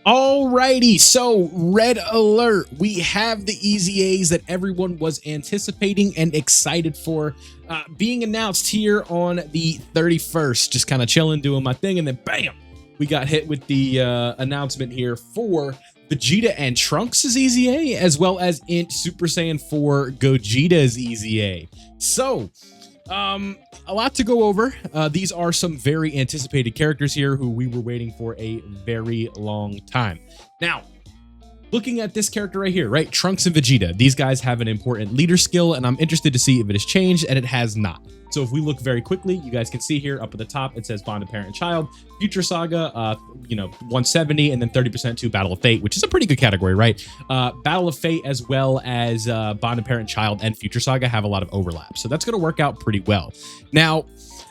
Alrighty, so red alert. We have the EZAs that everyone was anticipating and excited for being announced here on the 31st. Just kind of chilling, doing my thing, and then bam, we got hit with the announcement here for VEGETA and TRUNKS' EZA, as well as INT Super Saiyan 4 GOGETA's EZA. So, a lot to go over. These are some very anticipated characters here who we were waiting for a very long time. Now, looking at this character right here, right? TRUNKS and VEGETA. These guys have an important leader skill, and I'm interested to see if it has changed, and it has not. So if we look very quickly, you guys can see here up at the top, it says Bonded Parent and Child, Future Saga, 170, and then 30% to Battle of Fate, which is a pretty good category, right? Battle of Fate as well as Bonded Parent, Child, and Future Saga have a lot of overlap. So that's going to work out pretty well. Now,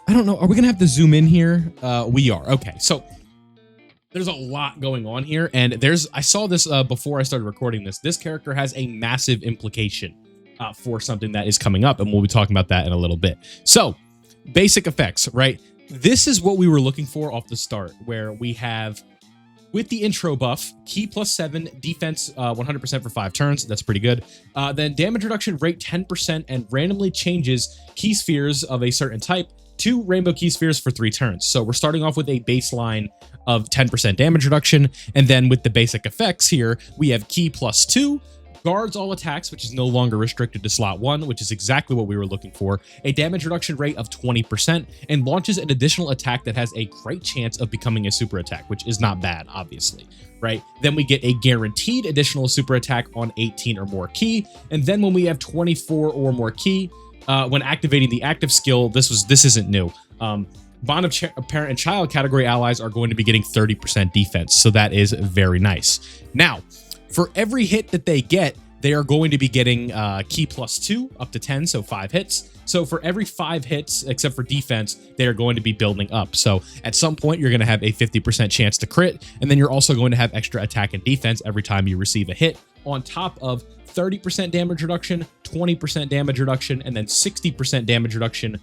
I don't know, are we going to have to zoom in here? We are. Okay, so there's a lot going on here, and I saw this before I started recording this. This character has a massive implication for something that is coming up, and we'll be talking about that in a little bit. So, basic effects, right? This is what we were looking for off the start, where we have, with the intro buff, Ki +7, defense 100% for 5 turns. That's pretty good. Then damage reduction rate 10% and randomly changes Ki spheres of a certain type to rainbow Ki spheres for 3 turns. So we're starting off with a baseline of 10% damage reduction, and then with the basic effects here, we have Ki +2, guards all attacks, which is no longer restricted to slot 1, which is exactly what we were looking for, a damage reduction rate of 20%, and launches an additional attack that has a great chance of becoming a super attack, which is not bad, obviously, right? Then we get a guaranteed additional super attack on 18 or more Ki, and then when we have 24 or more Ki, when activating the active skill, this isn't new. Bond of Parent and Child category allies are going to be getting 30% defense, so that is very nice. Now, for every hit that they get, they are going to be getting Ki +2 up to 10, so 5 hits. So for every 5 hits, except for defense, they are going to be building up. So at some point, you're going to have a 50% chance to crit, and then you're also going to have extra attack and defense every time you receive a hit, on top of 30% damage reduction, 20% damage reduction, and then 60% damage reduction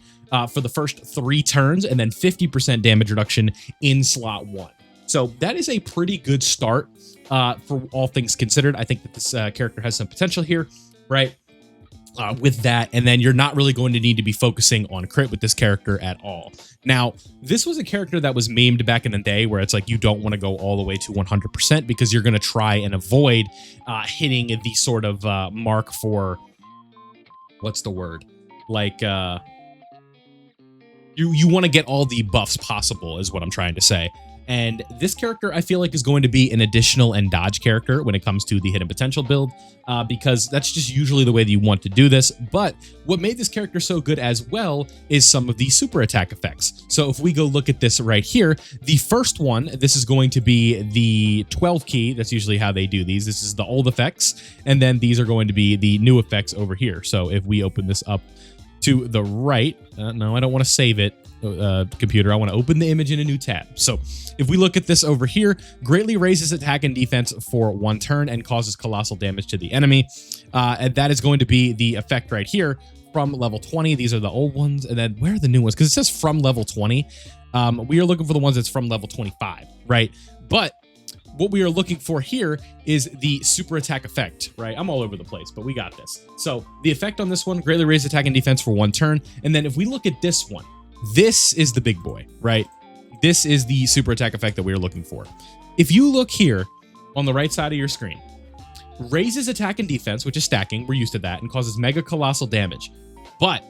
for the first 3 turns, and then 50% damage reduction in slot 1. So that is a pretty good start for all things considered. I think that this character has some potential here, right? With that, and then you're not really going to need to be focusing on crit with this character at all. Now, this was a character that was memed back in the day where it's like you don't want to go all the way to 100% because you're going to try and avoid hitting the sort of mark for, what's the word? Like, you want to get all the buffs possible is what I'm trying to say. And this character, I feel like, is going to be an additional and dodge character when it comes to the hidden potential build, because that's just usually the way that you want to do this. But what made this character so good as well is some of the super attack effects. So if we go look at this right here, the first one, this is going to be the 12 Ki. That's usually how they do these. This is the old effects. And then these are going to be the new effects over here. So if we open this up to the right, no, I don't want to save it. Computer, I want to open the image in a new tab. So if we look at this over here, greatly raises attack and defense for 1 turn and causes colossal damage to the enemy. And that is going to be the effect right here from level 20. These are the old ones. And then where are the new ones? Because it says from level 20. We are looking for the ones that's from level 25, right? But what we are looking for here is the super attack effect, right? I'm all over the place, but we got this. So the effect on this one, greatly raise attack and defense for 1 turn. And then if we look at this one, this is the big boy, right? This is the super attack effect that we are looking for. If you look here on the right side of your screen, raises attack and defense, which is stacking, we're used to that, and causes mega colossal damage, but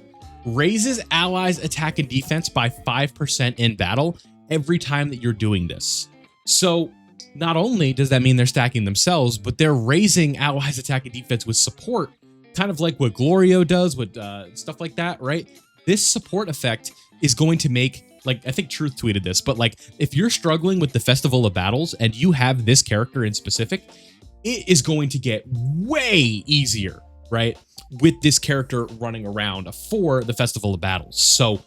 raises allies attack and defense by 5% in battle every time that you're doing this. So not only does that mean they're stacking themselves, but they're raising allies attack and defense with support, kind of like what Glorio does with stuff like that, right? This support effect is going to make, like, I think Truth tweeted this, but like if you're struggling with the Festival of Battles and you have this character in specific, it is going to get way easier, right? With this character running around for the Festival of Battles. So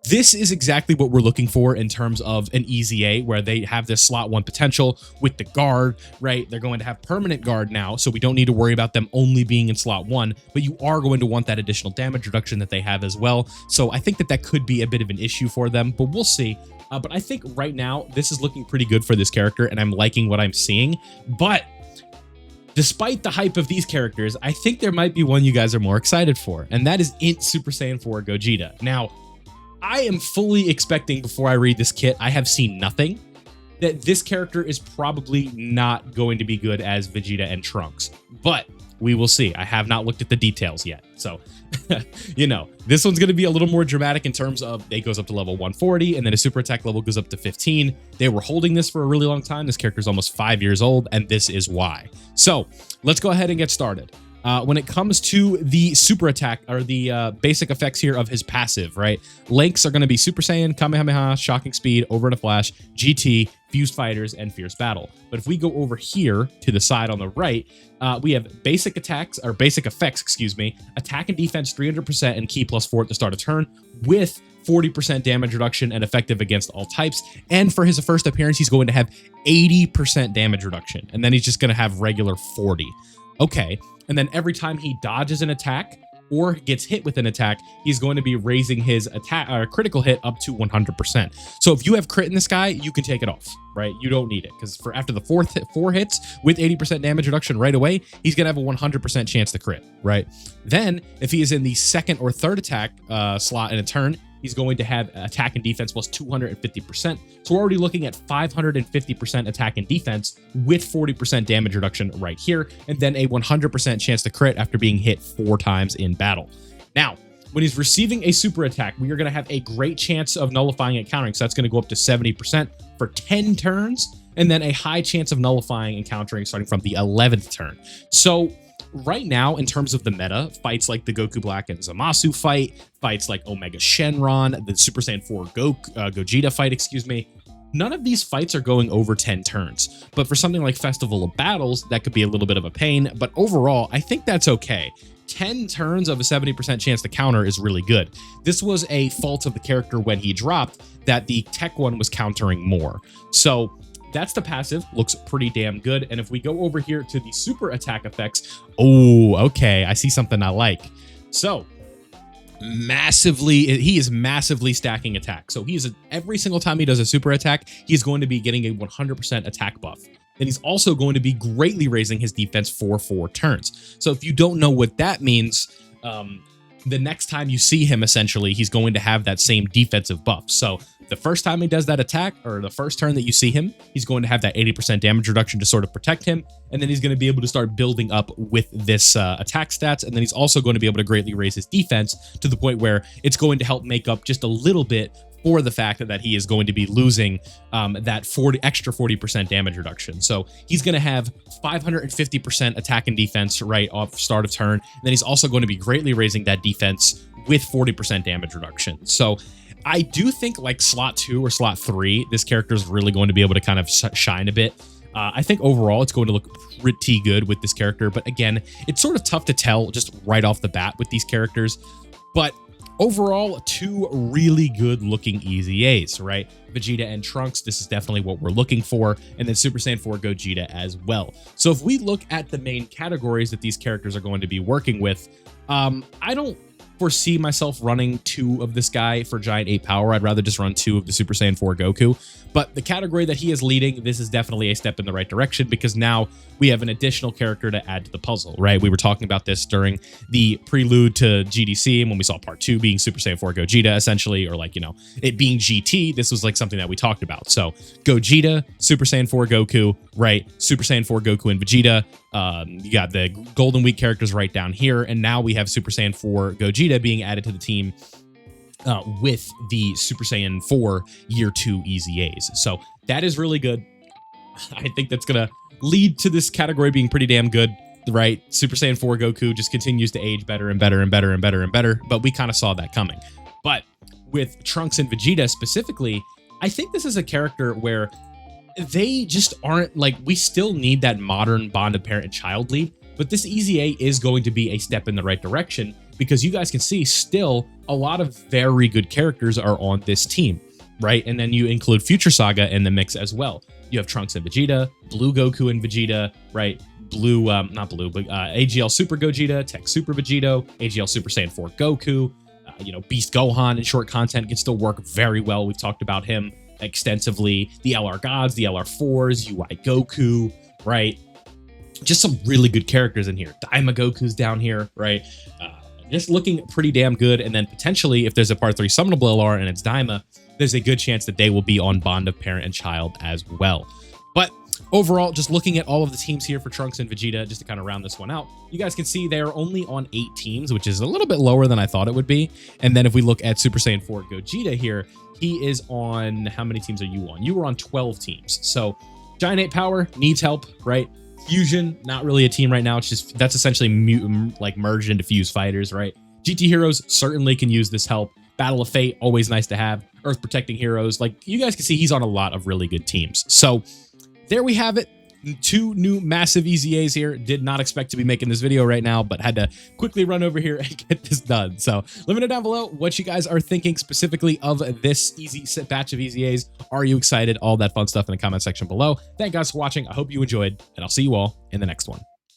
This is exactly what we're looking for in terms of an EZA, where they have this slot 1 potential with the guard, right? They're going to have permanent guard now, so we don't need to worry about them only being in slot 1, but you are going to want that additional damage reduction that they have as well. So I think that that could be a bit of an issue for them, but we'll see. But I think right now, this is looking pretty good for this character, and I'm liking what I'm seeing. But despite the hype of these characters, I think there might be one you guys are more excited for, and that is Int Super Saiyan 4 Gogeta. Now, I am fully expecting, before I read this kit, I have seen nothing, that this character is probably not going to be good as Vegeta and Trunks. But we will see. I have not looked at the details yet. So, you know, this one's going to be a little more dramatic in terms of it goes up to level 140, and then a super attack level goes up to 15. They were holding this for a really long time. This character is almost 5 years old, and this is why. So let's go ahead and get started. When it comes to the super attack, or the basic effects here of his passive, right? Links are going to be Super Saiyan, Kamehameha, Shocking Speed, Over in a Flash, GT, Fused Fighters, and Fierce Battle. But if we go over here to the side on the right, we have basic attacks, or basic effects, excuse me, attack and defense 300% and key +4 at the start of turn, with 40% damage reduction and effective against all types. And for his first appearance, he's going to have 80% damage reduction, and then he's just going to have regular 40. Okay. And then every time he dodges an attack or gets hit with an attack, he's going to be raising his attack critical hit up to 100%. So if you have crit in this guy, you can take it off, right? You don't need it, because for after the four hits with 80% damage reduction right away, he's going to have a 100% chance to crit, right? Then if he is in the second or third attack slot in a turn, he's going to have attack and defense plus 250%. So we're already looking at 550% attack and defense with 40% damage reduction right here, and then a 100% chance to crit after being hit 4 times in battle. Now, when he's receiving a super attack, we are going to have a great chance of nullifying and countering. So that's going to go up to 70% for 10 turns, and then a high chance of nullifying and countering starting from the 11th turn. So right now, in terms of the meta, fights like the Goku Black and Zamasu fight, fights like Omega Shenron, the Super Saiyan 4 Gogeta fight, excuse me, none of these fights are going over 10 turns. But for something like Festival of Battles, that could be a little bit of a pain. But overall, I think that's okay. 10 turns of a 70% chance to counter is really good. This was a fault of the character when he dropped, that the tech one was countering more. So that's the passive, looks pretty damn good. And if we go over here to the super attack effects, oh, okay, I see something I like. So he is massively stacking attack. So every single time he does a super attack, he's going to be getting a 100% attack buff. And he's also going to be greatly raising his defense for 4 turns. So if you don't know what that means, the next time you see him, essentially, he's going to have that same defensive buff. So the first time he does that attack, or the first turn that you see him, he's going to have that 80% damage reduction to sort of protect him. And then he's going to be able to start building up with this attack stats. And then he's also going to be able to greatly raise his defense to the point where it's going to help make up just a little bit for the fact that he is going to be losing that extra 40% damage reduction. So he's going to have 550% attack and defense right off start of turn. And then he's also going to be greatly raising that defense with 40% damage reduction. So I do think like slot 2 or slot 3, this character is really going to be able to kind of shine a bit. I think overall it's going to look pretty good with this character. But again, it's sort of tough to tell just right off the bat with these characters. But overall, 2 really good looking EZAs, right? Vegeta and Trunks, this is definitely what we're looking for. And then Super Saiyan 4 Gogeta as well. So if we look at the main categories that these characters are going to be working with, I don't foresee myself running 2 of this guy for Giant 8 power. I'd rather just run 2 of the Super Saiyan 4 Goku. But the category that he is leading, this is definitely a step in the right direction, because now we have an additional character to add to the puzzle, right? We were talking about this during the prelude to GDC, and when we saw part 2 being Super Saiyan 4 Gogeta, essentially, or like, you know, it being GT, this was like something that we talked about. So Gogeta, Super Saiyan 4 Goku, right? Super Saiyan 4 Goku and Vegeta. You got the Golden Week characters right down here, and now we have Super Saiyan 4 Gogeta being added to the team with the Super Saiyan 4 Year 2 EZAs. So that is really good. I think that's going to lead to this category being pretty damn good, right? Super Saiyan 4 Goku just continues to age better and better and better and better and better, but we kind of saw that coming. But with Trunks and Vegeta specifically, I think this is a character where they just aren't like, we still need that modern bond of parent and child lead, but this EZA is going to be a step in the right direction, because you guys can see still a lot of very good characters are on this team, right? And then you include Future Saga in the mix as well. You have Trunks and Vegeta, Blue Goku and Vegeta, right? Blue, not Blue, but AGL Super Gogeta, Tech Super Vegito, AGL Super Saiyan 4 Goku, Beast Gohan in short content can still work very well. We've talked about him extensively. The LR Gods, the LR4s, UI Goku, right? Just some really good characters in here. Daima Goku's down here, right? Just looking pretty damn good. And then potentially, if there's a Part 3 summonable LR and it's Daima, there's a good chance that they will be on Bond of Parent and Child as well. But overall, just looking at all of the teams here for Trunks and Vegeta, just to kind of round this one out, you guys can see they are only on 8 teams, which is a little bit lower than I thought it would be. And then if we look at Super Saiyan 4 Gogeta here, he is on, how many teams are you on? You were on 12 teams. So Giant 8 Power needs help, right? Fusion, not really a team right now. It's just, that's essentially like merged into Fuse fighters, right? GT Heroes certainly can use this help. Battle of Fate, always nice to have. Earth Protecting Heroes, like you guys can see, he's on a lot of really good teams. So there we have it. 2 new massive EZAs here. Did not expect to be making this video right now, but had to quickly run over here and get this done. So let me know down below what you guys are thinking specifically of this easy batch of EZAs. Are you excited? All that fun stuff in the comment section below. Thank you guys for watching. I hope you enjoyed, and I'll see you all in the next one.